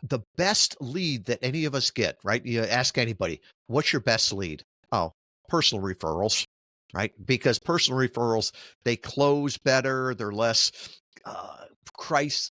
the best lead that any of us get, right? You ask anybody, what's your best lead? Oh, personal referrals, right? Because personal referrals, they close better. They're less price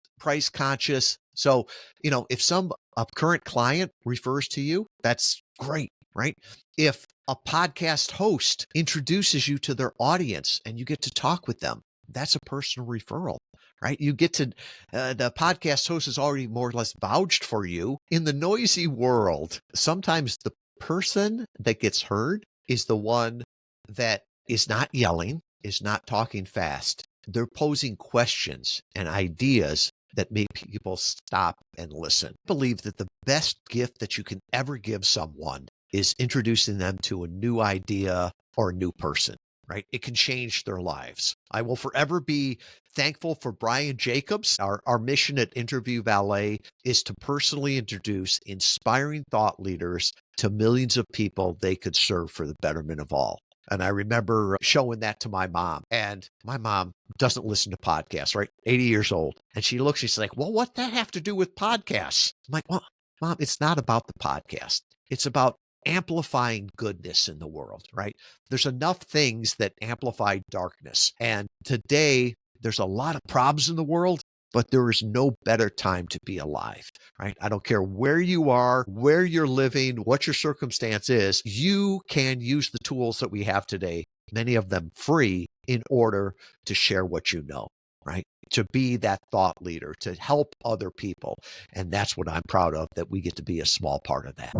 conscious. So, if a current client refers to you, that's great, right? If a podcast host introduces you to their audience and you get to talk with them, that's a personal referral, right? You get to, the podcast host has already more or less vouched for you. In the noisy world, sometimes the person that gets heard is the one that is not yelling, is not talking fast. They're posing questions and ideas that make people stop and listen. I believe that the best gift that you can ever give someone is introducing them to a new idea or a new person, right? It can change their lives. I will forever be thankful for Brian Jacobs. Our mission at Interview Valet is to personally introduce inspiring thought leaders to millions of people they could serve for the betterment of all. And I remember showing that to my mom, and my mom doesn't listen to podcasts, right? 80 years old. And she's like, well, what that have to do with podcasts? I'm like, well, Mom, it's not about the podcast. It's about amplifying goodness in the world, right? There's enough things that amplify darkness. And today there's a lot of problems in the world, but there is no better time to be alive, right? I don't care where you are, where you're living, what your circumstance is, you can use the tools that we have today, many of them free, in order to share what you know, right? To be that thought leader, to help other people. And that's what I'm proud of, that we get to be a small part of that.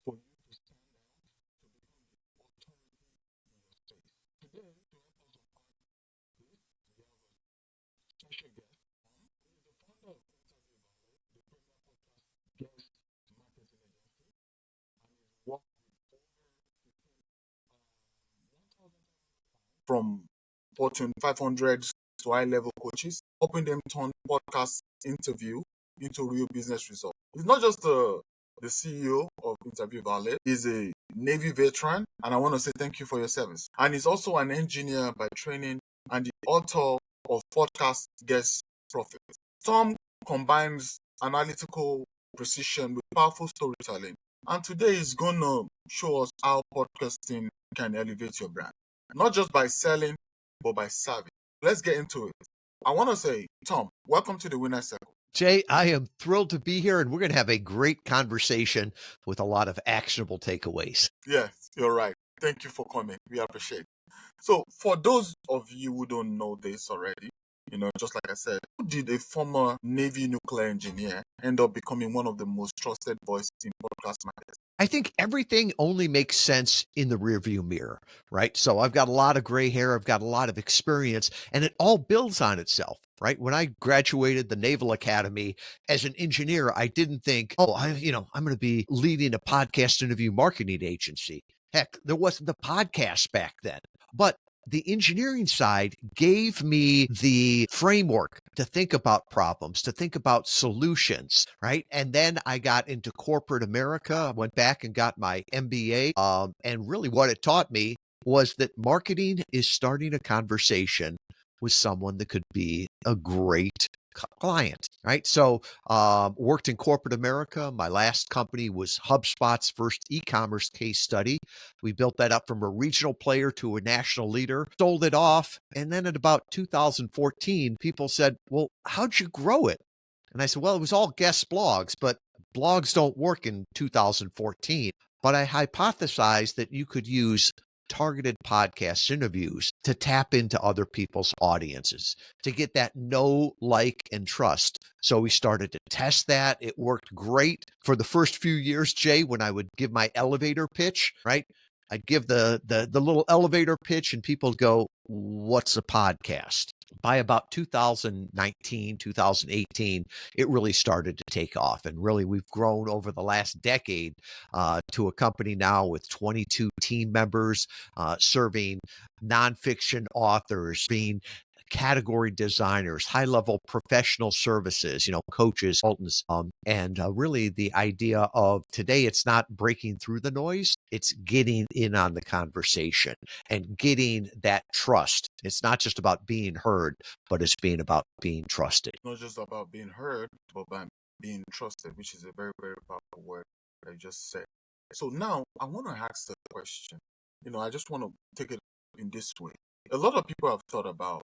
For you to stand out to become the authority in your space. Today, to help us unpack this, we have a special guest on, who is the founder of Interview Valet, the premier podcast guest marketing agency, and he's worked with over 1,000 from Fortune 500 to high-level coaches, helping them turn podcast interview into real business results. He's not just the CEO of Interview Valet. He's a Navy veteran, and I want to say thank you for your service. And he's also an engineer by training and the author of Podcast Guest Profit. Tom combines analytical precision with powerful storytelling, and today he's going to show us how podcasting can elevate your brand, not just by selling, but by serving. Let's get into it. I want to say, Tom, welcome to the Winner's Circle. Jay, I am thrilled to be here, and we're going to have a great conversation with a lot of actionable takeaways. Yes, you're right. Thank you for coming. We appreciate it. So, for those of you who don't know this already, just like I said, how did a former Navy nuclear engineer end up becoming one of the most trusted voices in podcast marketing? I think everything only makes sense in the rearview mirror, right? So I've got a lot of gray hair, I've got a lot of experience, and it all builds on itself, right? When I graduated the Naval Academy as an engineer, I didn't think, I'm going to be leading a podcast interview marketing agency. Heck, there wasn't the podcast back then. But the engineering side gave me the framework to think about problems, to think about solutions, right? And then I got into corporate America. I went back and got my MBA. And really what it taught me was that marketing is starting a conversation with someone that could be a great client, right? So worked in corporate America. My last company was HubSpot's first e-commerce case study. We built that up from a regional player to a national leader, sold it off. And then at about 2014, people said, well, how'd you grow it? And I said, well, it was all guest blogs, but blogs don't work in 2014. But I hypothesized that you could use targeted podcast interviews to tap into other people's audiences, to get that know, like, and trust. So we started to test that. It worked great for the first few years, Jay, when I would give my elevator pitch, right? I'd give the little elevator pitch and people go, what's a podcast? By about 2019, 2018, it really started to take off. And really, we've grown over the last decade to a company now with 22 team members serving nonfiction authors, being category designers, high level professional services, coaches, consultants. And really the idea of today, it's not breaking through the noise, it's getting in on the conversation and getting that trust. It's not just about being heard, but it's being about being trusted. Not just about being heard, but by being trusted, which is a very, very powerful word that you just said. So now I want to ask the question. I just want to take it in this way. A lot of people have thought about,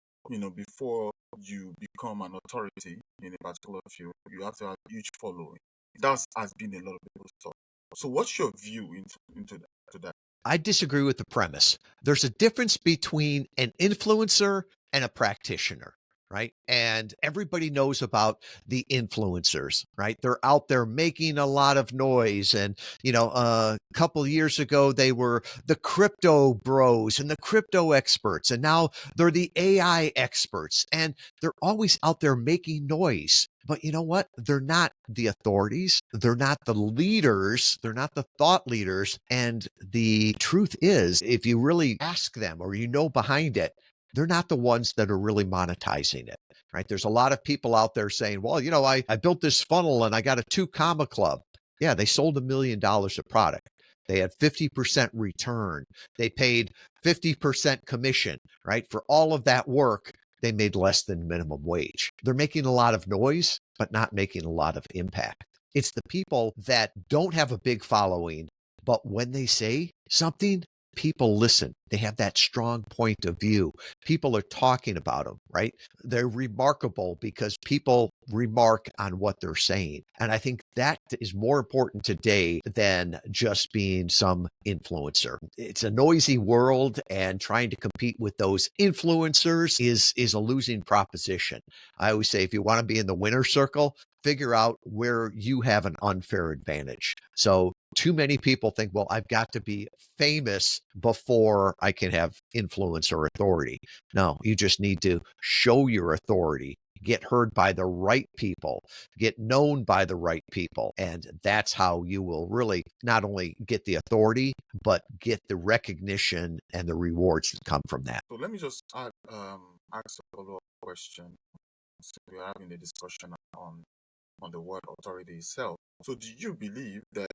before you become an authority in a particular field, you have to have a huge following. That has been a lot of people's thought. So what's your view into that? I disagree with the premise. There's a difference between an influencer and a practitioner, right? And everybody knows about the influencers, right? They're out there making a lot of noise. And, a couple of years ago, they were the crypto bros and the crypto experts. And now they're the AI experts. And they're always out there making noise. But you know what? They're not the authorities. They're not the leaders. They're not the thought leaders. And the truth is, if you really ask them or behind it, they're not the ones that are really monetizing it, right? There's a lot of people out there saying, well, I built this funnel and I got a 2 comma club. Yeah, they sold $1 million of product. They had 50% return. They paid 50% commission, right? For all of that work, they made less than minimum wage. They're making a lot of noise, but not making a lot of impact. It's the people that don't have a big following, but when they say something, people listen. They have that strong point of view. People are talking about them, right? They're remarkable because people remark on what they're saying. And I think that is more important today than just being some influencer. It's a noisy world, and trying to compete with those influencers is a losing proposition. I always say, if you want to be in the winner's circle, figure out where you have an unfair advantage. So too many people think, well, I've got to be famous before I can have influence or authority. No, you just need to show your authority, get heard by the right people, get known by the right people. And that's how you will really not only get the authority, but get the recognition and the rewards that come from that. So let me just ask a follow-up question. So we're having a discussion on the word authority itself. So do you believe that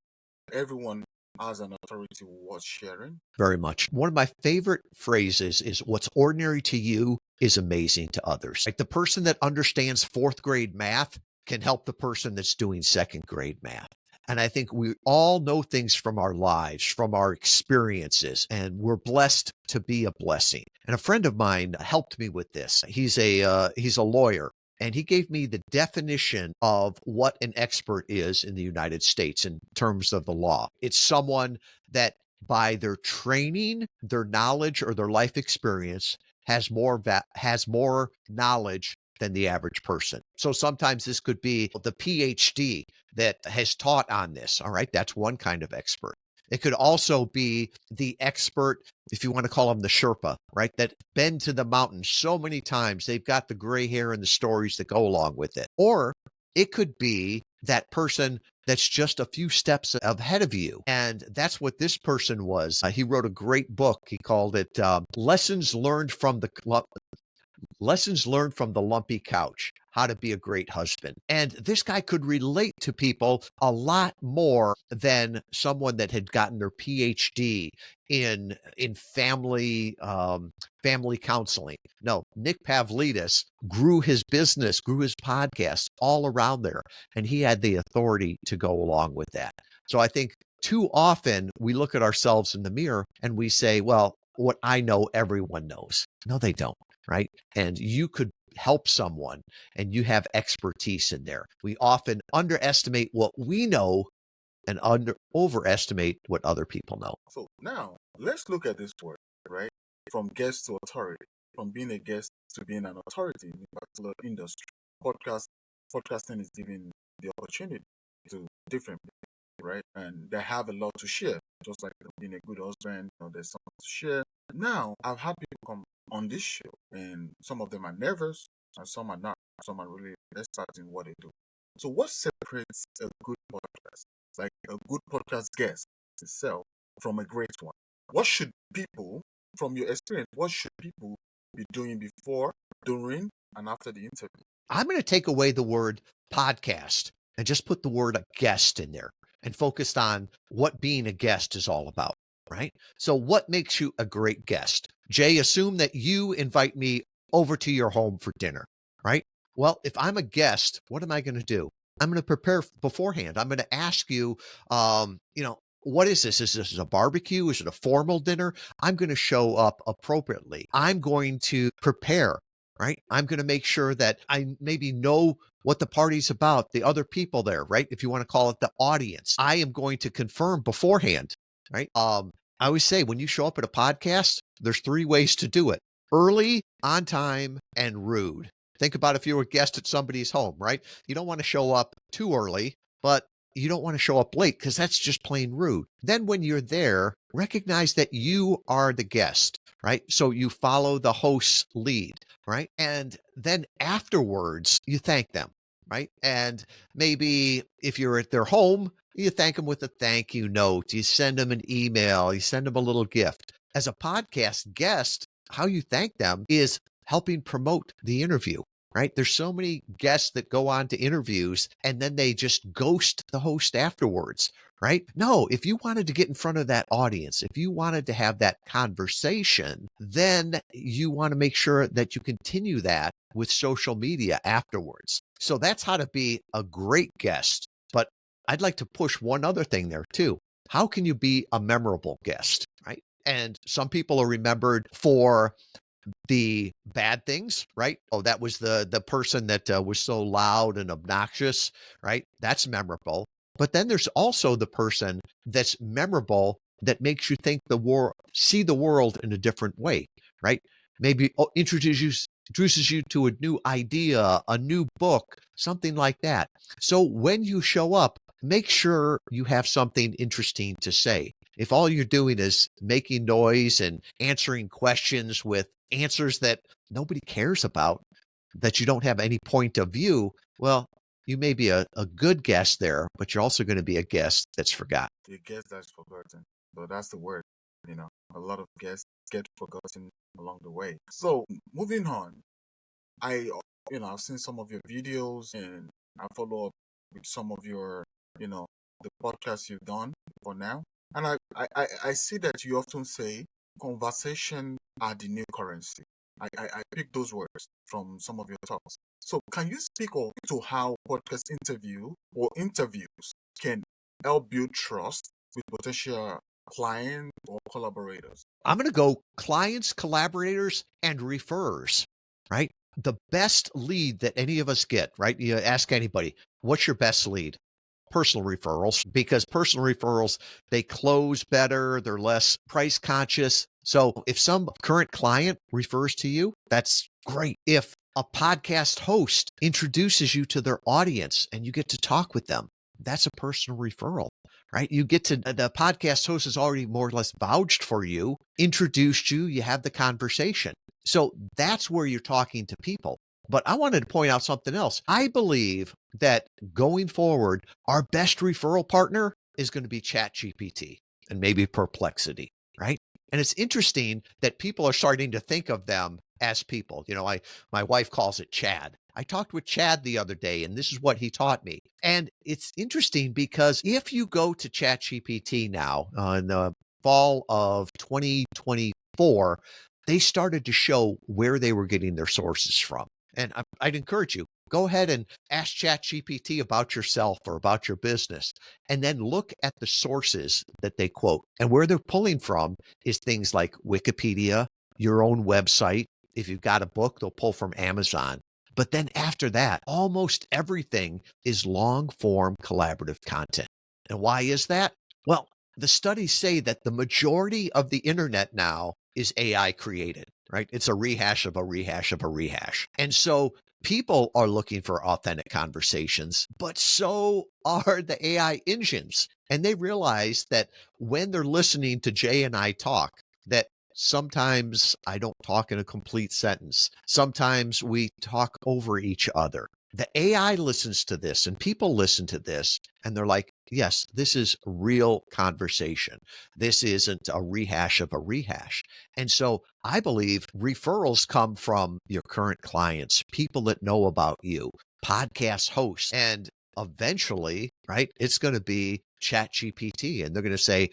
everyone has an authority worth sharing? Very much. One of my favorite phrases is, what's ordinary to you is amazing to others. Like the person that understands fourth grade math can help the person that's doing second grade math. And I think we all know things from our lives, from our experiences, and we're blessed to be a blessing. And a friend of mine helped me with this. He's a lawyer. And he gave me the definition of what an expert is in the United States in terms of the law. It's someone that by their training, their knowledge, or their life experience has more knowledge than the average person. So sometimes this could be the PhD that has taught on this. All right, that's one kind of expert. It could also be the expert, if you want to call them the Sherpa, right? That been to the mountain so many times, they've got the gray hair and the stories that go along with it. Or it could be that person that's just a few steps ahead of you. And that's what this person was. He wrote a great book. He called it Lessons Learned from the Lumpy Couch, How to Be a Great Husband. And this guy could relate to people a lot more than someone that had gotten their PhD in family counseling. No, Nick Pavlidis grew his business, grew his podcast all around there, and he had the authority to go along with that. So I think too often we look at ourselves in the mirror and we say, well, what I know, everyone knows. No, they don't. Right? And you could help someone and you have expertise in there. We often underestimate what we know and overestimate what other people know. So now let's look at this word, right? From guest to authority, from being a guest to being an authority in a particular industry. Podcasting is giving the opportunity to different people. right? And they have a lot to share, just like being a good husband, there's something to share. Now, I've had people come on this show, and some of them are nervous, and some are not. Some are really experts in what they do. So, what separates a good podcast, like a good podcast guest itself, from a great one? What should people, from your experience, what should people be doing before, during, and after the interview? I'm going to take away the word podcast and just put the word a guest in there and focused on what being a guest is all about, right? So what makes you a great guest? Jay, assume that you invite me over to your home for dinner, right? Well, if I'm a guest, what am I going to do? I'm going to prepare beforehand. I'm going to ask you, what is this? Is this a barbecue? Is it a formal dinner? I'm going to show up appropriately. I'm going to prepare, right? I'm going to make sure that I maybe know what the party's about, the other people there, right? If you want to call it the audience, I am going to confirm beforehand, right? I always say when you show up at a podcast, there's 3 ways to do it: early, on time, and rude. Think about if you were a guest at somebody's home, right? You don't want to show up too early, but you don't want to show up late because that's just plain rude. Then when you're there, recognize that you are the guest, right? So you follow the host's lead, right? And then afterwards, you thank them, right? And maybe if you're at their home, you thank them with a thank you note. You send them an email, you send them a little gift. As a podcast guest, how you thank them is helping promote the interview, right? There's so many guests that go on to interviews and then they just ghost the host afterwards, right? No, if you wanted to get in front of that audience, if you wanted to have that conversation, then you want to make sure that you continue that with social media afterwards. So that's how to be a great guest. But I'd like to push one other thing there too. How can you be a memorable guest, right? And some people are remembered for the bad things, right? Oh, that was the person that was so loud and obnoxious, right? That's memorable. But then there's also the person that's memorable that makes you think see the world in a different way, right? Maybe introduces you to a new idea, a new book, something like that. So when you show up, make sure you have something interesting to say. If all you're doing is making noise and answering questions with answers that nobody cares about, that you don't have any point of view, well, you may be a good guest there, but you're also going to be a guest that's forgotten. The guest that's forgotten. So that's the word. A lot of guests get forgotten along the way. So moving on, I've seen some of your videos and I follow up with some of your, the podcasts you've done for now. And I see that you often say conversation are the new currency. I pick those words from some of your talks. So can you speak to how podcast interview or interviews can help build trust with potential clients or collaborators? I'm going to go clients, collaborators, and referrers, right? The best lead that any of us get, right? You ask anybody, what's your best lead? Personal referrals, because personal referrals, they close better, they're less price conscious. So if some current client refers to you, that's great. If a podcast host introduces you to their audience and you get to talk with them, that's a personal referral, right? You get to, the podcast host has already more or less vouched for you, introduced you, you have the conversation. So that's where you're talking to people. But I wanted to point out something else. I believe that going forward, our best referral partner is going to be ChatGPT and maybe Perplexity, right? And it's interesting that people are starting to think of them as people. My wife calls it Chad. I talked with Chad the other day, and this is what he taught me. And it's interesting because if you go to ChatGPT now, in the fall of 2024, they started to show where they were getting their sources from. And I'd encourage you, go ahead and ask ChatGPT about yourself or about your business, and then look at the sources that they quote. And where they're pulling from is things like Wikipedia, your own website. If you've got a book, they'll pull from Amazon. But then after that, almost everything is long form collaborative content. And why is that? Well, the studies say that the majority of the internet now is AI created, right? It's a rehash of a rehash of a rehash. And so People are looking for authentic conversations, but so are the AI engines. And they realize that when they're listening to Jay and I talk, that sometimes I don't talk in a complete sentence. Sometimes we talk over each other. The AI listens to this and people listen to this and they're like, yes, this is real conversation. This isn't a rehash of a rehash. And so I believe referrals come from your current clients, people that know about you, podcast hosts, and eventually, right, it's going to be Chat GPT, and they're going to say,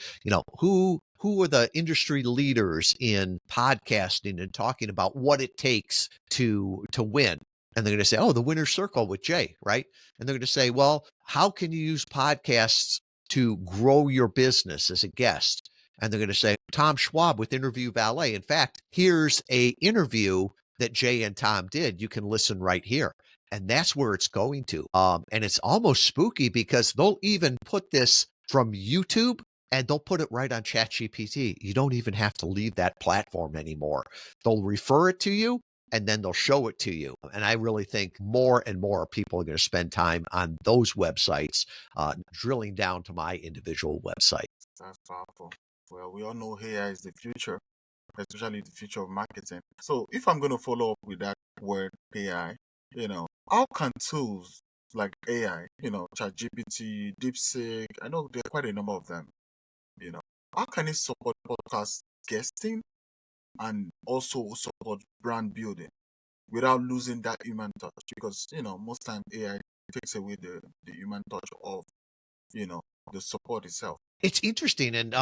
who are the industry leaders in podcasting and talking about what it takes to win. And they're going to say, oh, the winner's circle with Jay, right? And they're going to say, well, how can you use podcasts to grow your business as a guest? And they're going to say, Tom Schwab with Interview Valet. In fact, here's a interview that Jay and Tom did. You can listen right here. And that's where it's going to. And it's almost spooky because they'll even put this from YouTube and they'll put it right on ChatGPT. You don't even have to leave that platform anymore. They'll refer it to you and then they'll show it to you. And I really think more and more people are going to spend time on those websites, drilling down to my individual website. That's powerful. Well, we all know AI is the future, especially the future of marketing. So if I'm going to follow up with that word AI, how can tools like AI, ChatGPT, DeepSeek, I know there are quite a number of them, how can it support podcast guesting and also support brand building without losing that human touch? Because, most times AI takes away the human touch of, the support itself. It's interesting, and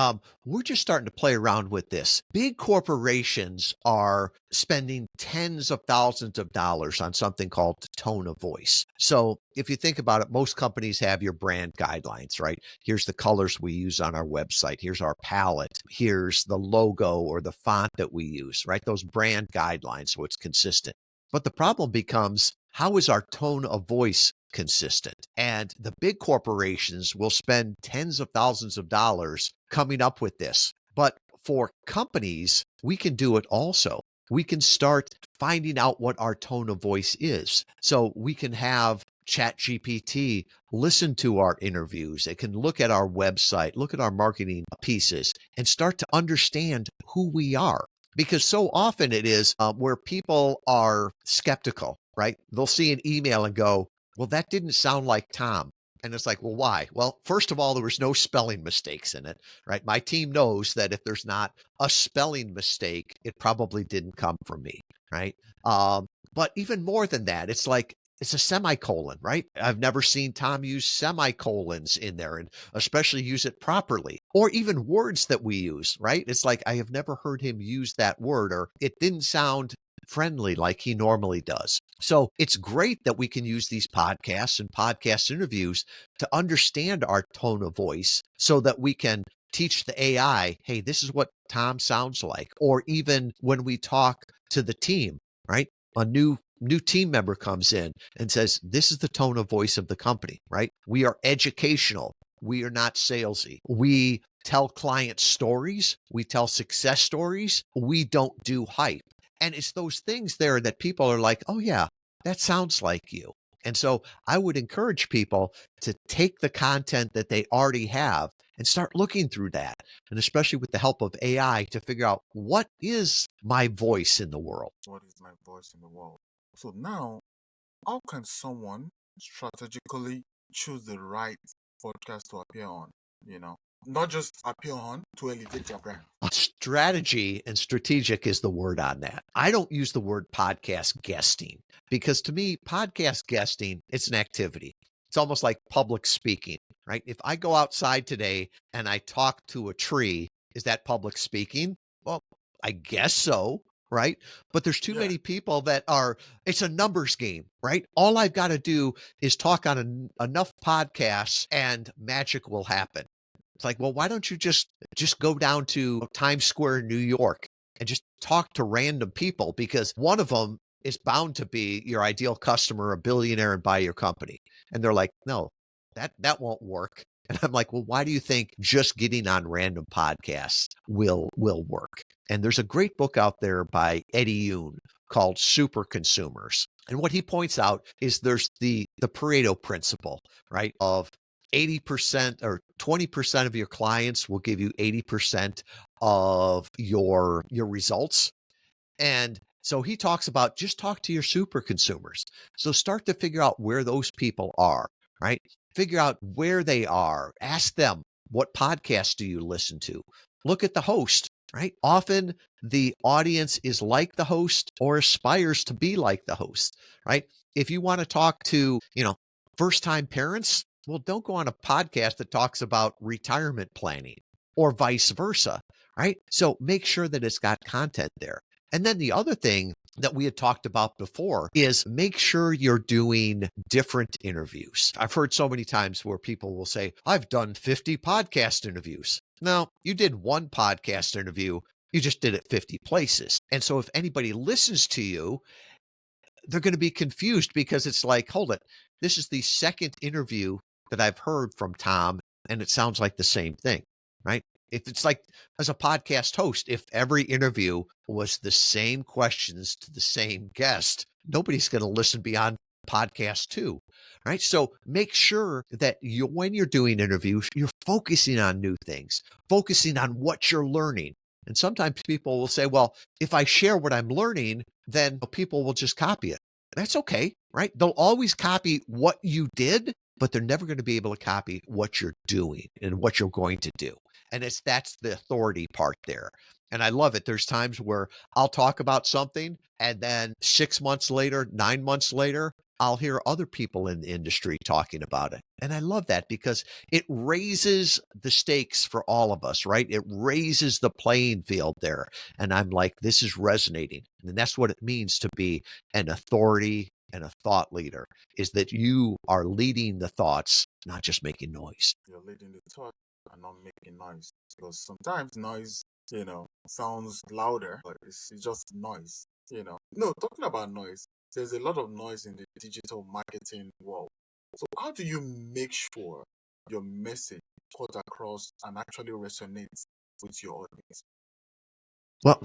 we're just starting to play around with this. Big corporations are spending tens of thousands of dollars on something called tone of voice. So if you think about it, most companies have your brand guidelines, right? Here's the colors we use on our website. Here's our palette. Here's the logo or the font that we use, right? Those brand guidelines, so it's consistent. But the problem becomes, how is our tone of voice consistent? And the big corporations will spend tens of thousands of dollars coming up with this. But for companies, we can do it also. We can start finding out what our tone of voice is. So we can have ChatGPT listen to our interviews. It can look at our website, look at our marketing pieces, and start to understand who we are. Because so often it is where people are skeptical, right? They'll see an email and go, well, that didn't sound like Tom. And it's like, well, why? Well, first of all, there was no spelling mistakes in it, right? My team knows that if there's not a spelling mistake, it probably didn't come from me, right? But even more than that, it's like, it's a semicolon, right? I've never seen Tom use semicolons in there, and especially use it properly. Or even words that we use, right? It's like, I have never heard him use that word, or it didn't sound friendly like he normally does. So it's great that we can use these podcasts and podcast interviews to understand our tone of voice so that we can teach the AI, hey, this is what Tom sounds like. Or even when we talk to the team, right? A new team member comes in and says, this is the tone of voice of the company, right? We are educational. We are not salesy. We tell client stories. We tell success stories. We don't do hype. And it's those things there that people are like, oh yeah, that sounds like you. And so I would encourage people to take the content that they already have and start looking through that. And especially with the help of AI to figure out, what is my voice in the world? What is my voice in the world? So now, how can someone strategically choose the right podcast to appear on? Not just appear on, to elevate your brand. Strategy and strategic is the word on that. I don't use the word podcast guesting because to me, podcast guesting, it's an activity. It's almost like public speaking, right? If I go outside today and I talk to a tree, is that public speaking? Well, I guess so, right? But there's too many people that are, it's a numbers game, right? All I've got to do is talk on enough podcasts and magic will happen. It's like, well, why don't you just go down to Times Square, New York, and just talk to random people, because one of them is bound to be your ideal customer, a billionaire, and buy your company. And they're like, no, that won't work. And I'm like, well, why do you think just getting on random podcasts will work? And there's a great book out there by Eddie Yoon called Super Consumers. And what he points out is there's the Pareto principle, right? Of 80% or 20% of your clients will give you 80% of your results. And so he talks about just talk to your super consumers. So start to figure out where those people are, right? Figure out where they are. Ask them, what podcasts do you listen to? Look at the host, right? Often the audience is like the host or aspires to be like the host, right? If you want to talk to, first time parents, well, don't go on a podcast that talks about retirement planning or vice versa, right? So make sure that it's got content there. And then the other thing that we had talked about before is make sure you're doing different interviews. I've heard so many times where people will say, I've done 50 podcast interviews. No, you did one podcast interview. You just did it 50 places. And so if anybody listens to you, they're going to be confused because it's like, hold it, this is the second interview that I've heard from Tom, and it sounds like the same thing, right? If it's like as a podcast host, if every interview was the same questions to the same guest, nobody's going to listen beyond podcast 2, right? So make sure that when you're doing interviews, you're focusing on new things, focusing on what you're learning. And sometimes people will say, well, if I share what I'm learning, then people will just copy it. That's okay, right? They'll always copy what you did, but they're never going to be able to copy what you're doing and what you're going to do. And that's the authority part there. And I love it. There's times where I'll talk about something and then 6 months later, 9 months later, I'll hear other people in the industry talking about it. And I love that because it raises the stakes for all of us, right? It raises the playing field there. And I'm like, this is resonating. And that's what it means to be an authority and a thought leader, is that you are leading the thoughts, not just making noise. You're leading the thought and not making noise. Because sometimes noise, sounds louder, but it's just noise, No, talking about noise, there's a lot of noise in the digital marketing world. So how do you make sure your message cuts across and actually resonates with your audience? Well,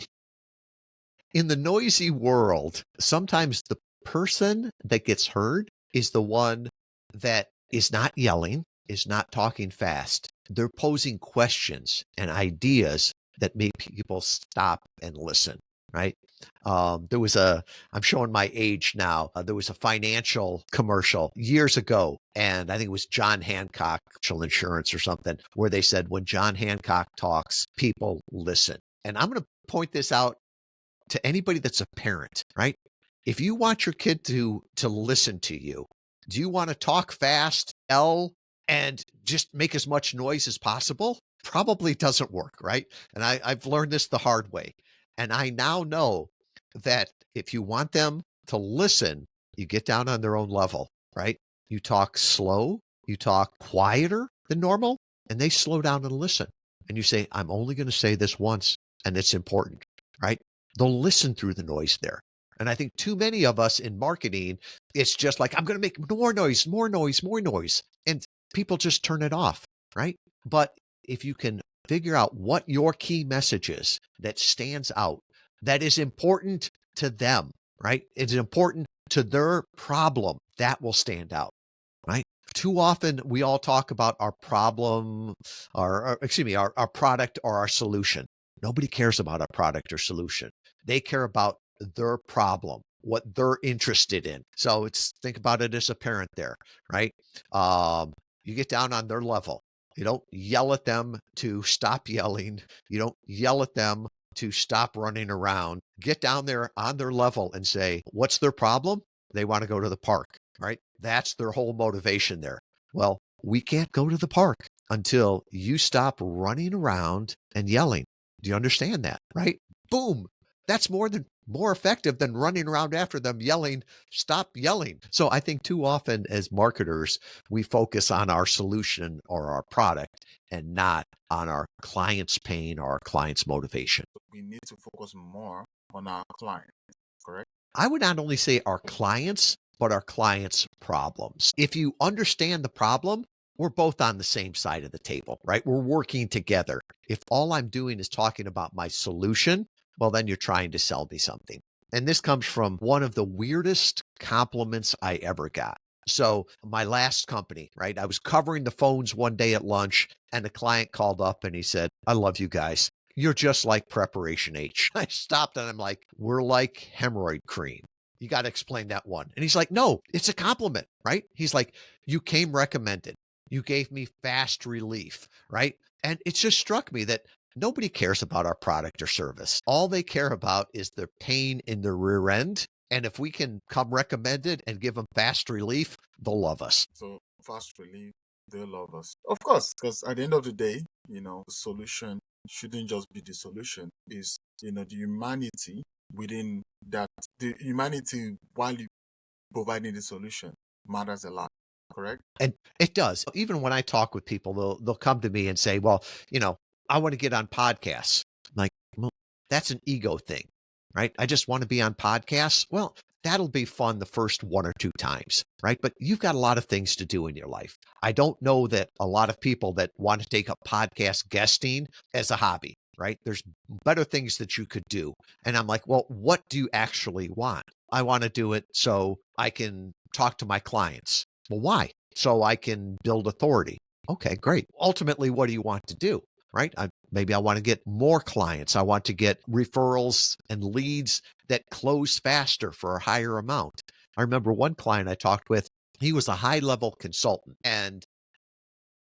in the noisy world, sometimes the person that gets heard is the one that is not yelling, is not talking fast. They're posing questions and ideas that make people stop and listen, right? I'm showing my age now. There was a financial commercial years ago, and I think it was John Hancock Insurance or something, where they said, when John Hancock talks, people listen. And I'm going to point this out to anybody that's a parent, right? If you want your kid to listen to you, do you want to talk fast, and just make as much noise as possible? Probably doesn't work, right? And I've learned this the hard way. And I now know that if you want them to listen, you get down on their own level, right? You talk slow, you talk quieter than normal, and they slow down and listen. And you say, I'm only going to say this once, and it's important, right? They'll listen through the noise there. And I think too many of us in marketing, it's just like, I'm going to make more noise, more noise, more noise. And people just turn it off, right? But if you can figure out what your key message is that stands out, that is important to them, right? It's important to their problem, that will stand out, right? Too often we all talk about our problem, our product or our solution. Nobody cares about our product or solution. They care about their problem, what they're interested in. So think about it as a parent there, right? You get down on their level. You don't yell at them to stop yelling. You don't yell at them to stop running around. Get down there on their level and say, what's their problem? They want to go to the park, right? That's their whole motivation there. Well, we can't go to the park until you stop running around and yelling. Do you understand that, right? Boom. That's more effective than running around after them yelling, stop yelling. So I think too often as marketers, we focus on our solution or our product and not on our client's pain or our client's motivation. We need to focus more on our client, correct? I would not only say our clients, but our clients' problems. If you understand the problem, we're both on the same side of the table, right? We're working together. If all I'm doing is talking about my solution, well, then you're trying to sell me something. And this comes from one of the weirdest compliments I ever got. So my last company, right? I was covering the phones one day at lunch and the client called up and he said, I love you guys. You're just like Preparation H. I stopped and I'm like, we're like hemorrhoid cream. You got to explain that one. And he's like, no, it's a compliment, right? He's like, you came recommended. You gave me fast relief, right? And it just struck me that nobody cares about our product or service. All they care about is their pain in their rear end. And if we can come recommended and give them fast relief, they'll love us. So fast relief, they love us. Of course, because at the end of the day, the solution shouldn't just be the solution. Is the humanity within that. The humanity while you providing the solution matters a lot. Correct? And it does. Even when I talk with people, they'll come to me and say, well, I want to get on podcasts. I'm like, well, that's an ego thing, right? I just want to be on podcasts. Well, that'll be fun the first one or two times, right? But you've got a lot of things to do in your life. I don't know that a lot of people that want to take up podcast guesting as a hobby, right? There's better things that you could do. And I'm like, well, what do you actually want? I want to do it so I can talk to my clients. Well, why? So I can build authority. Okay, great. Ultimately, what do you want to do? Right? Maybe I want to get more clients. I want to get referrals and leads that close faster for a higher amount. I remember one client I talked with, he was a high-level consultant. And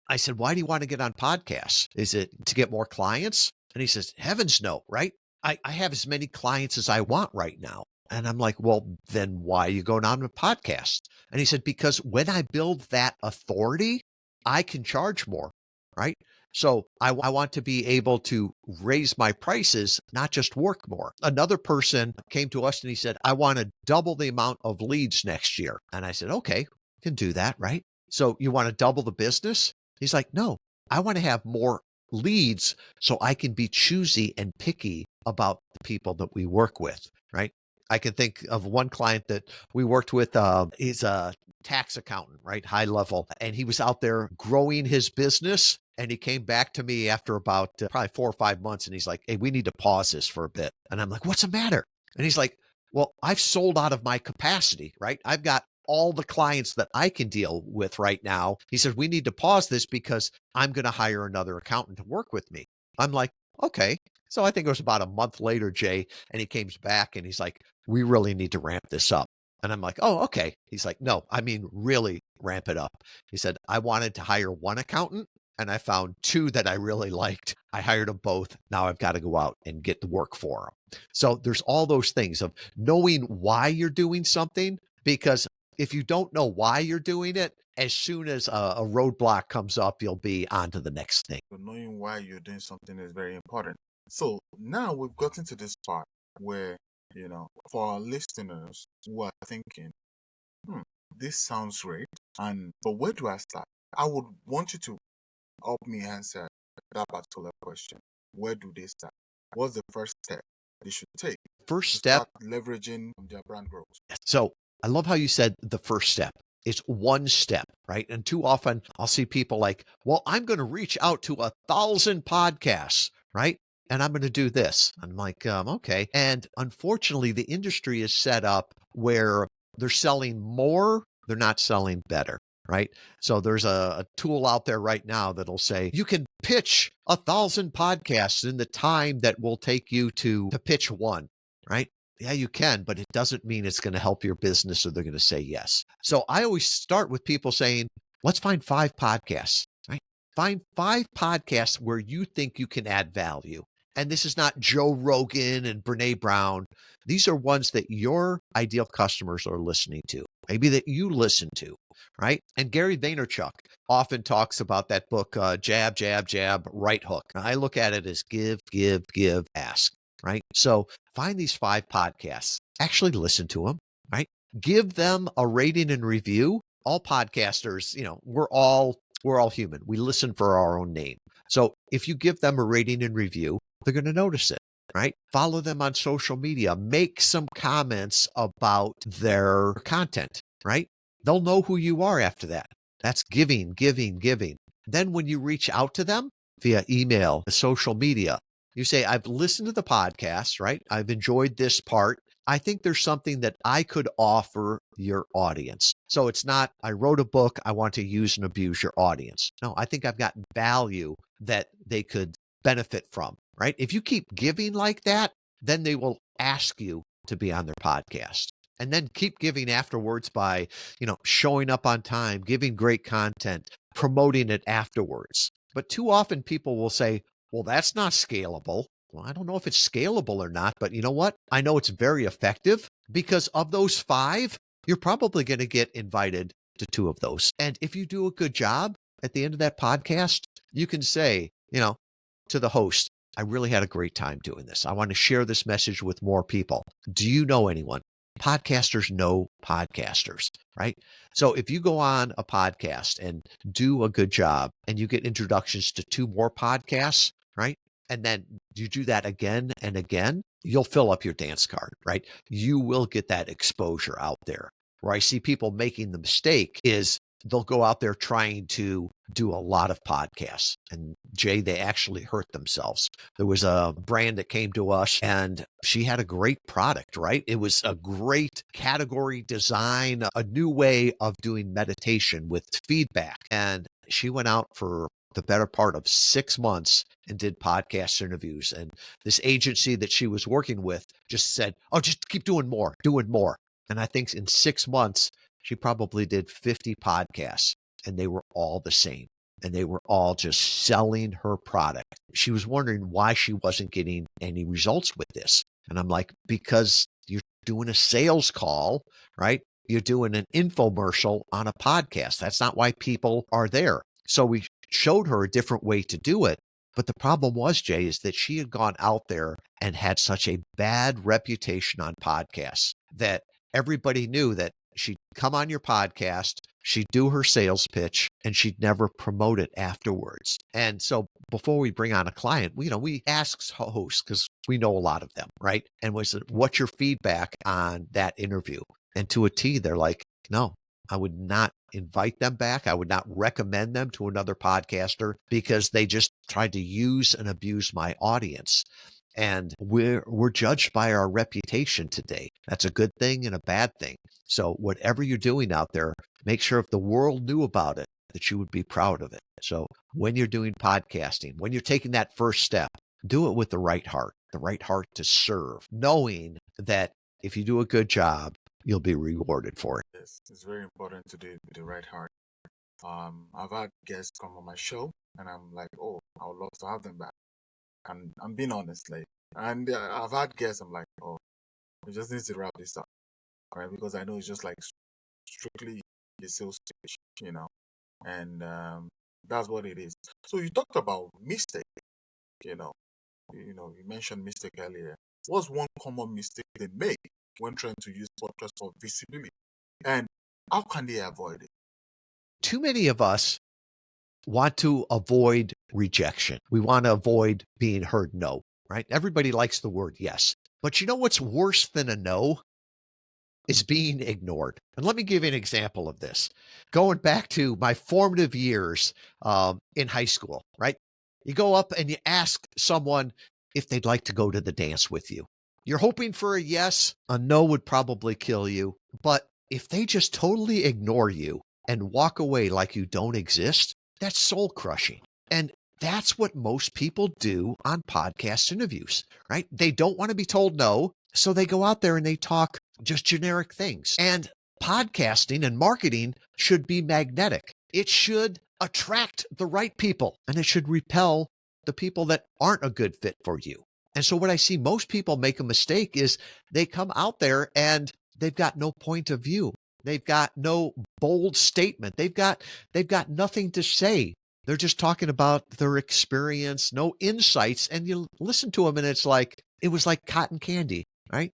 I said, why do you want to get on podcasts? Is it to get more clients? And he says, heavens no, right? I have as many clients as I want right now. And I'm like, well, then why are you going on a podcast? And he said, because when I build that authority, I can charge more, right? So I want to be able to raise my prices, not just work more. Another person came to us and he said, I want to double the amount of leads next year. And I said, okay, can do that, right? So you want to double the business? He's like, no, I want to have more leads so I can be choosy and picky about the people that we work with, right? I can think of one client that we worked with. He's a tax accountant, right? High level. And he was out there growing his business. And he came back to me after about probably 4 or 5 months. And he's like, hey, we need to pause this for a bit. And I'm like, what's the matter? And he's like, well, I've sold out of my capacity, right? I've got all the clients that I can deal with right now. He said, we need to pause this because I'm going to hire another accountant to work with me. I'm like, okay. So I think it was about a month later, Jay, and he came back and he's like, we really need to ramp this up. And I'm like, oh, okay. He's like, no, I mean, really ramp it up. He said, I wanted to hire one accountant and I found two that I really liked. I hired them both. Now I've got to go out and get the work for them. So there's all those things of knowing why you're doing something, because if you don't know why you're doing it, as soon as a roadblock comes up, you'll be on to the next thing. So knowing why you're doing something is very important. So now we've gotten to this part where, for our listeners who are thinking, this sounds great, but where do I start? I would want you to help me answer that particular question. Where do they start? What's the first step they should take First to step, start leveraging their brand growth? so I love how you said the first step. It's one step, right? And too often I'll see people like, well, I'm going to reach out to 1,000 podcasts, right? And I'm going to do this. I'm like, okay. And unfortunately, the industry is set up where they're selling more, they're not selling better, right? So there's a tool out there right now that'll say you can pitch 1,000 podcasts in the time that will take you to pitch one, right? Yeah, you can, but it doesn't mean it's going to help your business or they're going to say yes. So I always start with people saying, let's find 5 podcasts, right? Find 5 podcasts where you think you can add value. And this is not Joe Rogan and Brene Brown. These are ones that your ideal customers are listening to, maybe that you listen to, right? And Gary Vaynerchuk often talks about that book, Jab, Jab, Jab, Right Hook. I look at it as give, give, give, ask, right? So find these 5 podcasts, actually listen to them, right? Give them a rating and review. All podcasters, we're all human. We listen for our own name. So if you give them a rating and review, they're going to notice it, right? Follow them on social media. Make some comments about their content, right? They'll know who you are after that. That's giving, giving, giving. Then when you reach out to them via email, social media, you say, I've listened to the podcast, right? I've enjoyed this part. I think there's something that I could offer your audience. So it's not, I wrote a book, I want to use and abuse your audience. No, I think I've got value that they could benefit from, right? If you keep giving like that, then they will ask you to be on their podcast. And then keep giving afterwards by, showing up on time, giving great content, promoting it afterwards. But too often people will say, well, that's not scalable. Well, I don't know if it's scalable or not, but you know what? I know it's very effective because of those 5, you're probably going to get invited to 2 of those. And if you do a good job at the end of that podcast, you can say, to the host, I really had a great time doing this. I want to share this message with more people. Do you know anyone? Podcasters know podcasters, right? So if you go on a podcast and do a good job and you get introductions to 2 more podcasts, right? And then you do that again and again, you'll fill up your dance card, right? You will get that exposure out there. Where I see people making the mistake is they'll go out there trying to do a lot of podcasts. And Jay, they actually hurt themselves. There was a brand that came to us and she had a great product, right? It was a great category design, a new way of doing meditation with feedback. And she went out for the better part of 6 months and did podcast interviews. And this agency that she was working with just said, oh, just keep doing more. And I think in 6 months, she probably did 50 podcasts and they were all the same. And they were all just selling her product. She was wondering why she wasn't getting any results with this. And I'm like, because you're doing a sales call, right? You're doing an infomercial on a podcast. That's not why people are there. So we showed her a different way to do it. But the problem was, Jay, is that she had gone out there and had such a bad reputation on podcasts that everybody knew that she'd come on your podcast, she'd do her sales pitch, and she'd never promote it afterwards. And so before we bring on a client, we ask hosts, because we know a lot of them, right? And we said, what's your feedback on that interview? And to a T, they're like, no, I would not invite them back. I would not recommend them to another podcaster because they just tried to use and abuse my audience. And we're judged by our reputation today. That's a good thing and a bad thing. So whatever you're doing out there, make sure if the world knew about it, that you would be proud of it. So when you're doing podcasting, when you're taking that first step, do it with the right heart to serve, knowing that if you do a good job, you'll be rewarded for it. Yes, it's very important to do it with the right heart. I've had guests come on my show and I'm like, oh, I would love to have them back. And I'm being honest, and I've had guests, I'm like, oh, we just need to wrap this up, right? Because I know it's just like strictly the sales pitch, and that's what it is. So you talked about mistake, you mentioned mistake earlier. What's one common mistake they make when trying to use podcast for visibility, and how can they avoid it? Too many of us want to avoid rejection. We want to avoid being heard no, right? Everybody likes the word yes. But you know what's worse than a no? Is being ignored. And let me give you an example of this. Going back to my formative years in high school, right? You go up and you ask someone if they'd like to go to the dance with you. You're hoping for a yes. A no would probably kill you. But if they just totally ignore you and walk away like you don't exist, that's soul crushing. And that's what most people do on podcast interviews, right? They don't want to be told no. So they go out there and they talk just generic things. And podcasting and marketing should be magnetic. It should attract the right people and it should repel the people that aren't a good fit for you. And so what I see most people make a mistake is they come out there and they've got no point of view. They've got no bold statement. They've got nothing to say. They're just talking about their experience, no insights. And you listen to them and it was like cotton candy, right?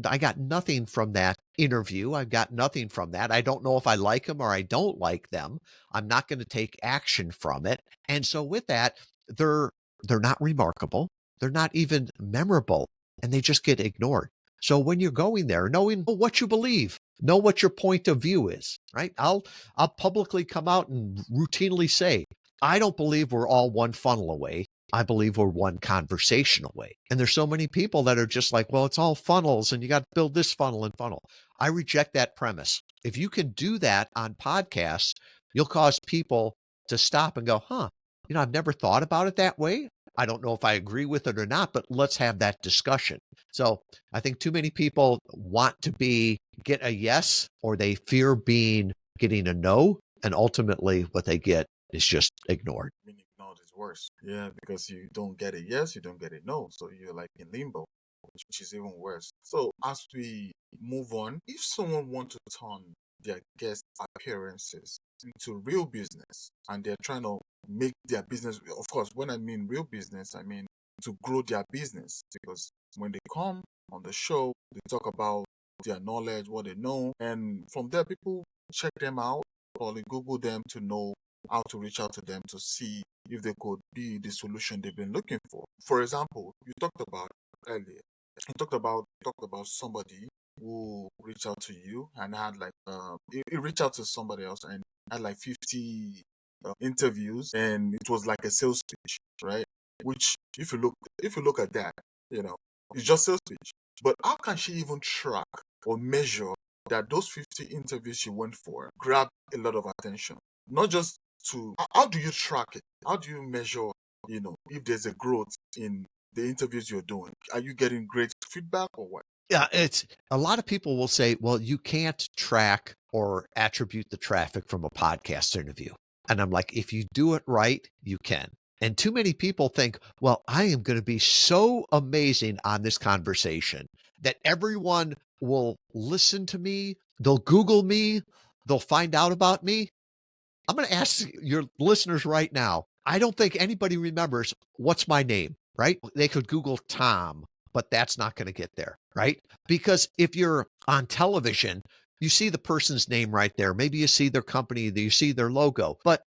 I got nothing from that interview. I've got nothing from that. I don't know if I like them or I don't like them. I'm not going to take action from it. And so with that, they're not remarkable. They're not even memorable and they just get ignored. So when you're going there, knowing what you believe, know what your point of view is, right? I'll publicly come out and routinely say, I don't believe we're all one funnel away. I believe we're one conversation away. And there's so many people that are just like, well, it's all funnels and you got to build this funnel and funnel. I reject that premise. If you can do that on podcasts, you'll cause people to stop and go, huh, I've never thought about it that way. I don't know if I agree with it or not, but let's have that discussion. So I think too many people want to get a yes, or they fear getting a no. And ultimately what they get is just ignored. Being ignored is worse. Yeah, because you don't get a yes, you don't get a no. So you're like in limbo, which is even worse. So as we move on, if someone wants to turn their guest appearances into real business and they're trying to make their business, of course, when I mean real business, I mean to grow their business, because when they come on the show, they talk about their knowledge, what they know, and from there people check them out, or they Google them to know how to reach out to them to see if they could be the solution they've been looking for. For example, you talked about earlier, you talked about somebody who reached out to you and had like he reached out to somebody else and had like 50 interviews, and it was like a sales pitch, right? Which if you look at that, it's just sales pitch. But how can she even track or measure that those 50 interviews she went for grabbed a lot of attention? Not just how do you track it? How do you measure, if there's a growth in the interviews you're doing? Are you getting great feedback or what? Yeah, it's a lot of people will say, well, you can't track or attribute the traffic from a podcast interview. And I'm like, if you do it right, you can. And too many people think, well, I am going to be so amazing on this conversation that everyone will listen to me, they'll Google me, they'll find out about me. I'm going to ask your listeners right now. I don't think anybody remembers what's my name, right? They could Google Tom, but that's not going to get there, right? Because if you're on television, you see the person's name right there. Maybe you see their company, you see their logo. But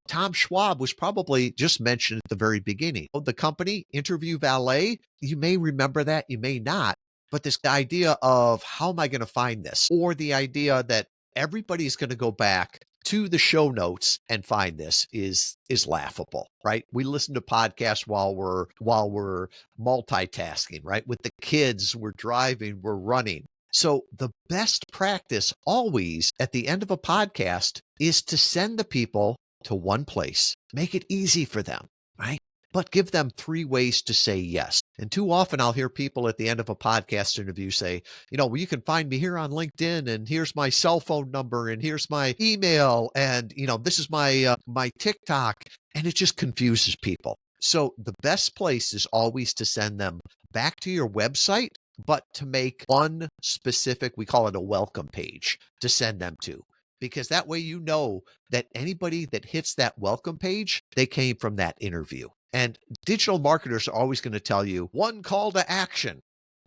Tom Schwab was probably just mentioned at the very beginning. The company, Interview Valet, you may remember that, you may not. But this idea of how am I going to find this? Or the idea that everybody's going to go back to the show notes and find this is laughable, right? We listen to podcasts while we're multitasking, right? With the kids, we're driving, we're running. So the best practice always at the end of a podcast is to send the people to one place. Make it easy for them, right? But give them 3 ways to say yes. And too often I'll hear people at the end of a podcast interview say, well, you can find me here on LinkedIn, and here's my cell phone number, and here's my email, and this is my TikTok, and it just confuses people. So the best place is always to send them back to your website, but to make one specific, we call it a welcome page, to send them to. Because that way that anybody that hits that welcome page, they came from that interview. And digital marketers are always going to tell you one call to action.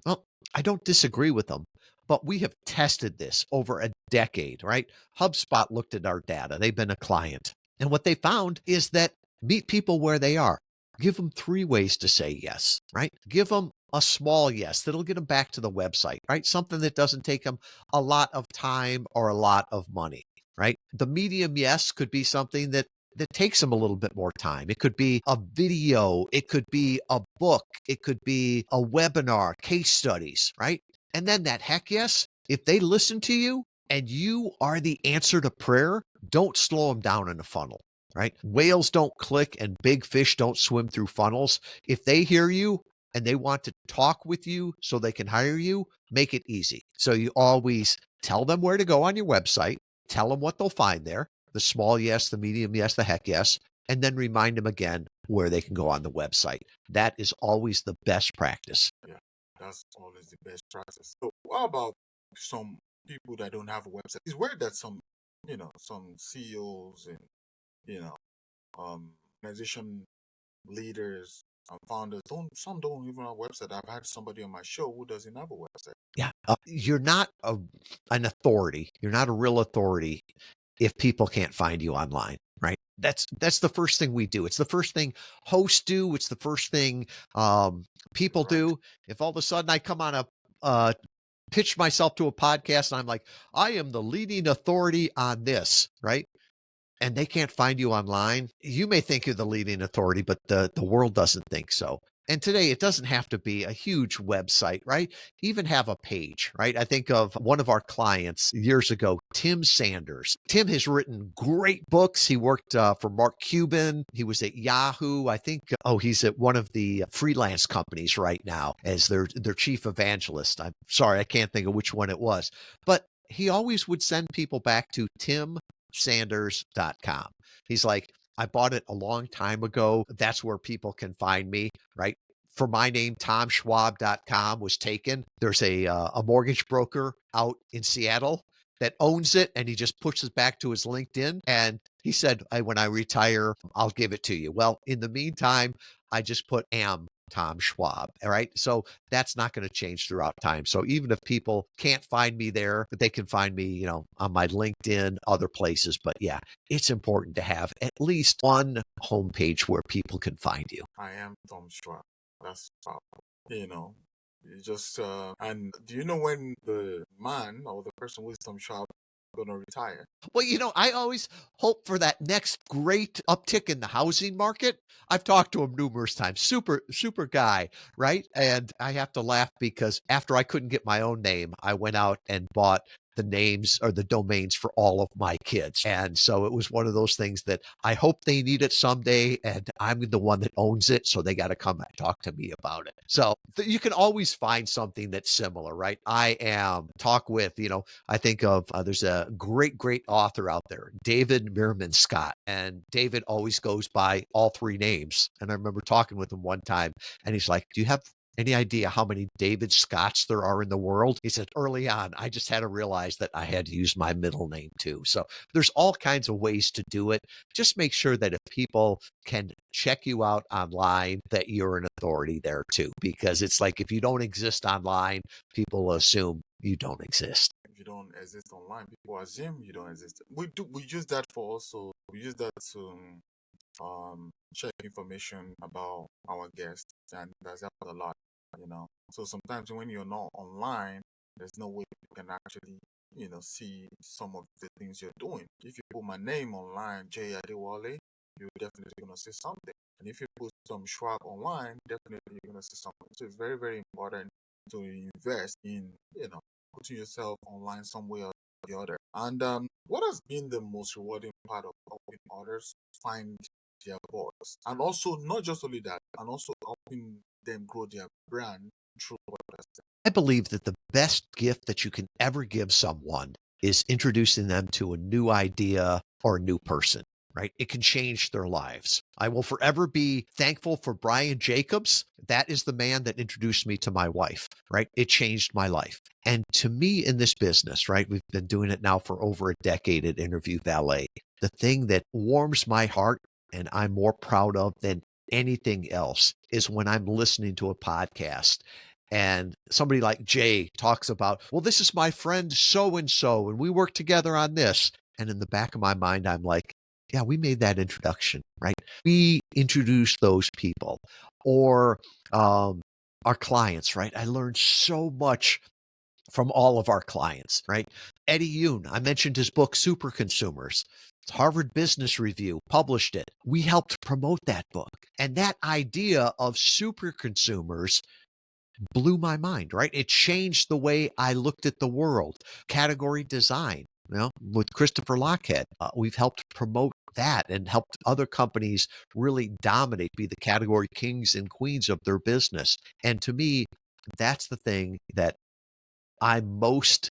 Well, I don't disagree with them, but we have tested this over a decade, right? HubSpot looked at our data. They've been a client. And what they found is that meet people where they are. Give them 3 ways to say yes, right? Give them a small yes that'll get them back to the website, right? Something that doesn't take them a lot of time or a lot of money, right? The medium yes could be something that takes them a little bit more time. It could be a video, it could be a book, it could be a webinar, case studies, right? And then that heck yes, if they listen to you and you are the answer to prayer, don't slow them down in a funnel, right? Whales don't click and big fish don't swim through funnels. If they hear you and they want to talk with you so they can hire you, make it easy. So you always tell them where to go on your website, tell them what they'll find there, the small yes, the medium yes, the heck yes, and then remind them again where they can go on the website. That is always the best practice. Yeah, that's always the best practice. So what about some people that don't have a website? It's weird that some CEOs and, organization leaders and founders some don't even have a website. I've had somebody on my show who doesn't have a website. Yeah. You're not an authority. You're not a real authority if people can't find you online, right? That's the first thing we do. It's the first thing hosts do. It's the first thing people do. If all of a sudden I come on pitch myself to a podcast and I'm like, I am the leading authority on this, right? and they can't find you online, you may think you're the leading authority, but the world doesn't think so. And today, it doesn't have to be a huge website, right? Even have a page, right? I think of one of our clients years ago, Tim Sanders. Tim has written great books. He worked for Mark Cuban. He was at Yahoo. I think, he's at one of the freelance companies right now as their chief evangelist. I'm sorry, I can't think of which one it was. But he always would send people back to timsanders.com. He's like, I bought it a long time ago. That's where people can find me, right? For my name, TomSchwab.com was taken. There's a mortgage broker out in Seattle that owns it, and he just pushes back to his LinkedIn. And he said, when I retire, I'll give it to you. Well, in the meantime, I just put Tom Schwab. All right. So that's not going to change throughout time. So even if people can't find me there, but they can find me, on my LinkedIn, other places. But yeah, it's important to have at least one homepage where people can find you. I am Tom Schwab. That's powerful. You just, and do you know when the man or the person who is Tom Schwab going to retire? Well, I always hope for that next great uptick in the housing market. I've talked to him numerous times. Super, super guy, right? And I have to laugh because after I couldn't get my own name, I went out and bought the names or the domains for all of my kids. And so it was one of those things that I hope they need it someday, and I'm the one that owns it, so they got to come and talk to me about it. So you can always find something that's similar, right? Talk with, I think of, there's a great, great author out there, David Meerman Scott, and David always goes by all three names. And I remember talking with him one time, and he's like, do you have any idea how many David Scotts there are in the world? He said, early on, I just had to realize that I had to use my middle name too. So there's all kinds of ways to do it. Just make sure that if people can check you out online, that you're an authority there too, because it's like, if you don't exist online, people will assume you don't exist. If you don't exist online, people assume you don't exist. We use that for also, we use that to check information about our guests, and that's helped a lot. So sometimes when you're not online, there's no way you can actually see some of the things you're doing. If you put my name online, Jay Adewole, you're definitely going to see something. And if you put some Schwab online, definitely you're going to see something. So it's very, very important to invest in putting yourself online some way or the other. And what has been the most rewarding part of helping others find their voice? And also, not just only that, and also helping them grow their brand through podcasting. I believe that the best gift that you can ever give someone is introducing them to a new idea or a new person, right? It can change their lives. I will forever be thankful for Brian Jacobs. That is the man that introduced me to my wife, right? It changed my life. And to me in this business, right, we've been doing it now for over a decade at Interview Valet. The thing that warms my heart and I'm more proud of than anything else is when I'm listening to a podcast and somebody like Jay talks about, well, this is my friend so-and-so, and we work together on this. And in the back of my mind, I'm like, yeah, we made that introduction, right? We introduced those people. Or our clients, right? I learned so much from all of our clients, right? Eddie Yoon, I mentioned his book, Super Consumers. Harvard Business Review published it. We helped promote that book. And that idea of super consumers blew my mind, right? It changed the way I looked at the world. Category design, with Christopher Lockhead, we've helped promote that and helped other companies really dominate, be the category kings and queens of their business. And to me, that's the thing that I'm most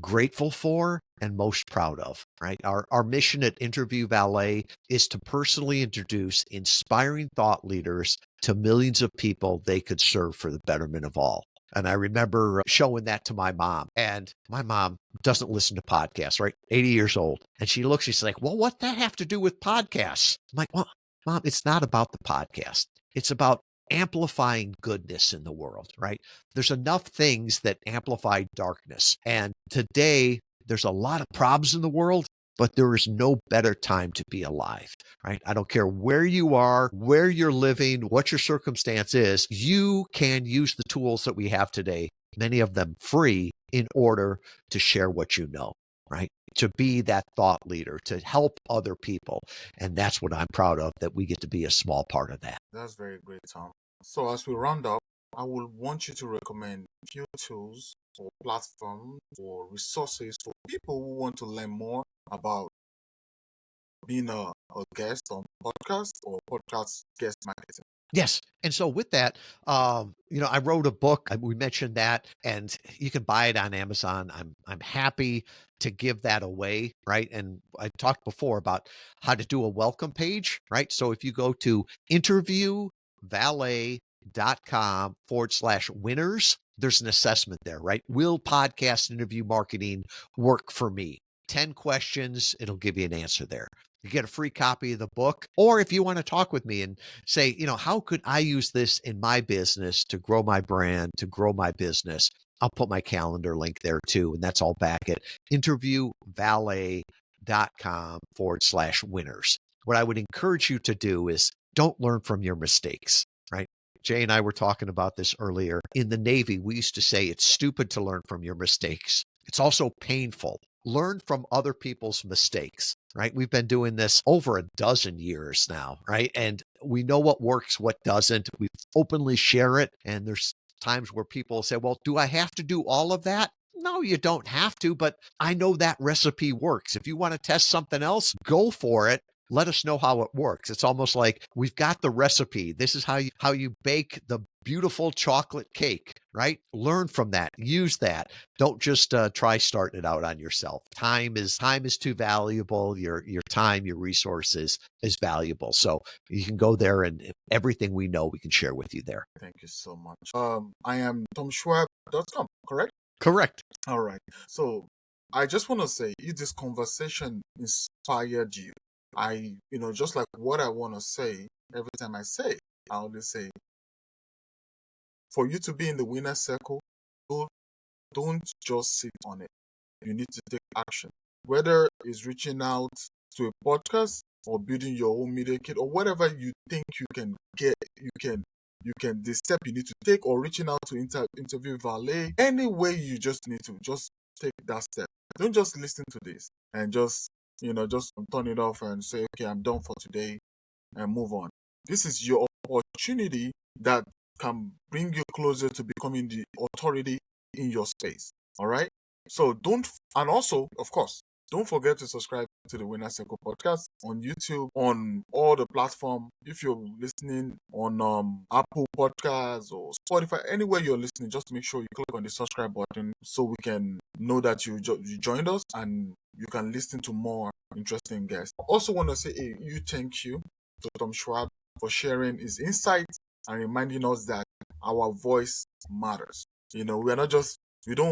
grateful for and most proud of, right? Our mission at Interview Valet is to personally introduce inspiring thought leaders to millions of people they could serve for the betterment of all. And I remember showing that to my mom, and my mom doesn't listen to podcasts, right? 80 years old. And she's like, well, what that have to do with podcasts? I'm like, well, Mom, it's not about the podcast. It's about amplifying goodness in the world, right? There's enough things that amplify darkness. And today, there's a lot of problems in the world, but there is no better time to be alive, right? I don't care where you are, where you're living, what your circumstance is, you can use the tools that we have today, many of them free, in order to share what you know, right? to be that thought leader, to help other people. And that's what I'm proud of, that we get to be a small part of that. That's very great, Tom. So as we round up, I would want you to recommend few tools or platforms or resources for people who want to learn more about being a guest on podcast or podcast guest marketing. Yes. And so with that, I wrote a book. We mentioned that, and you can buy it on Amazon. I'm happy to give that away, right? And I talked before about how to do a welcome page, right? So if you go to interviewvalet.com/winners, there's an assessment there, right? Will podcast interview marketing work for me? 10 questions. It'll give you an answer there. You get a free copy of the book. Or if you want to talk with me and say, how could I use this in my business to grow my brand, to grow my business? I'll put my calendar link there too. And that's all back at interviewvalet.com/winners. What I would encourage you to do is don't learn from your mistakes, right? Jay and I were talking about this earlier. In the Navy, we used to say it's stupid to learn from your mistakes. It's also painful. Learn from other people's mistakes, right? We've been doing this over a dozen years now, right? And we know what works, what doesn't. We openly share it. And there's times where people say, well, do I have to do all of that? No, you don't have to, but I know that recipe works. If you want to test something else, go for it. Let us know how it works. It's almost like we've got the recipe. This is how you bake the beautiful chocolate cake, right? Learn from that. Use that. Don't just try starting it out on yourself. Time is too valuable. Your time, your resources is valuable. So you can go there, and everything we know we can share with you there. Thank you so much. I am TomSchwab.com, correct? Correct. All right. So I just want to say, if this conversation inspired you, just like what I want to say, every time I say it, I always say, for you to be in the winner circle, don't just sit on it. You need to take action. Whether it's reaching out to a podcast or building your own media kit or whatever you think you can get, the step you need to take, or reaching out to Interview Valet, any way you just need to just take that step. Don't just listen to this and just turn it off and say, okay, I'm done for today, and move on. This is your opportunity that can bring you closer to becoming the authority in your space. All right. So also, of course, don't forget to subscribe to the Winner Circle podcast on YouTube, on all the platforms. If you're listening on Apple Podcasts or Spotify, anywhere you're listening, just make sure you click on the subscribe button so we can know that you joined us and you can listen to more interesting guests. I also want to say a huge thank you to Tom Schwab for sharing his insights and reminding us that our voice matters. We don't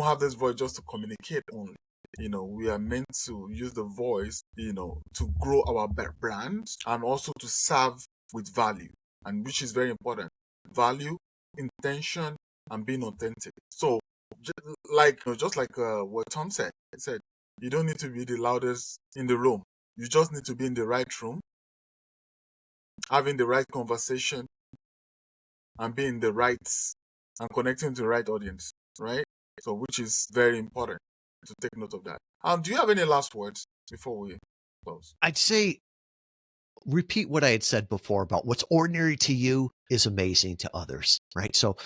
have this voice just to communicate only. We are meant to use the voice, to grow our brand and also to serve with value, and which is very important. Value, intention, and being authentic. So, just like what Tom said, he said, you don't need to be the loudest in the room. You just need to be in the right room, having the right conversation, and being and connecting to the right audience, right? So, which is very important to take note of that. Do you have any last words before we close? I'd say repeat what I had said before about what's ordinary to you is amazing to others, right? So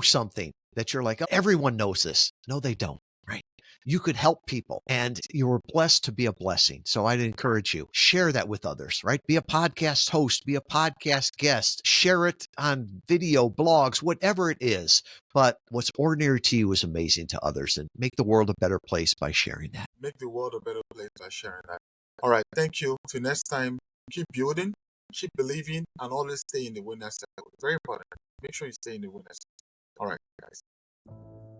something that you're like, oh, everyone knows this. No, they don't, right? You could help people, and you were blessed to be a blessing. So I'd encourage you, share that with others, right? Be a podcast host, be a podcast guest, share it on video, blogs, whatever it is. But what's ordinary to you is amazing to others, and make the world a better place by sharing that. Make the world a better place by sharing that. All right. Thank you. Till next time, keep building, keep believing, and always stay in the winner's circle. Very important. Make sure you stay in the winner's circle. All right, guys. I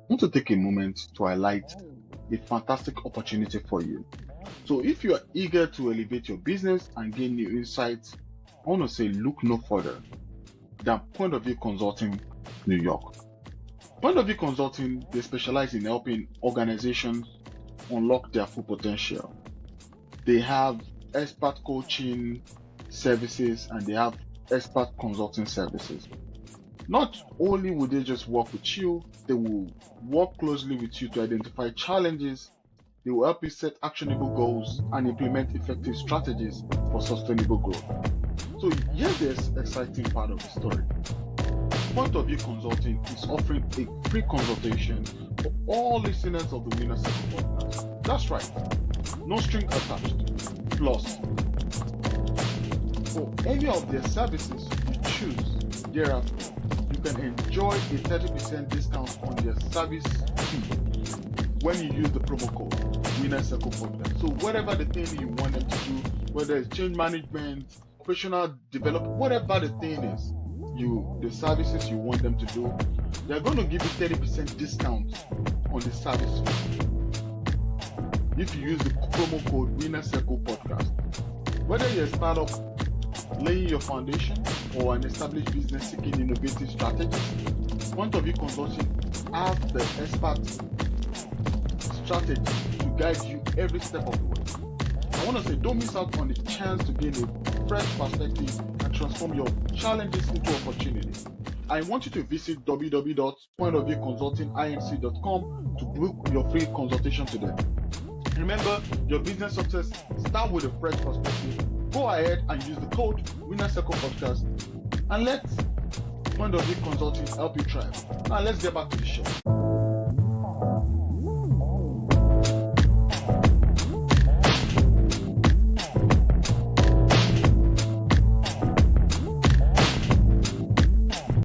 want to take a moment to highlight a fantastic opportunity for you. So if you are eager to elevate your business and gain new insights, I want to say look no further than Point of View Consulting, New York. Point of View Consulting, they specialize in helping organizations unlock their full potential. They have expert coaching services and they have expert consulting services. Not only will they just work with you, they will work closely with you to identify challenges They will help you set actionable goals and implement effective strategies for sustainable growth. So here's the exciting part of the story. Point of View Consulting is offering a free consultation for all listeners of the Winner Circle podcast. That's right, no string attached. Plus, for any of their services you choose thereafter, you can enjoy a 30% discount on their service fee when you use the promo code Winner Circle Podcast. So whatever the thing you want them to do, whether it's change management, operational development, whatever the thing is, the services you want them to do, they're going to give you 30% discount on the service fee if you use the promo code Winner Circle Podcast. Whether you're a startup laying your foundation or an established business seeking innovative strategies, Point of View Consulting has the expert strategy to guide you every step of the way. I want to say, don't miss out on the chance to gain a fresh perspective and transform your challenges into opportunities. I want you to visit www.pointofviewconsultinginc.com to book your free consultation today. Remember, your business success starts with a fresh perspective. Go ahead and use the code Winner Circle Podcast and let Point of View Consulting help you thrive. Now let's get back to the show.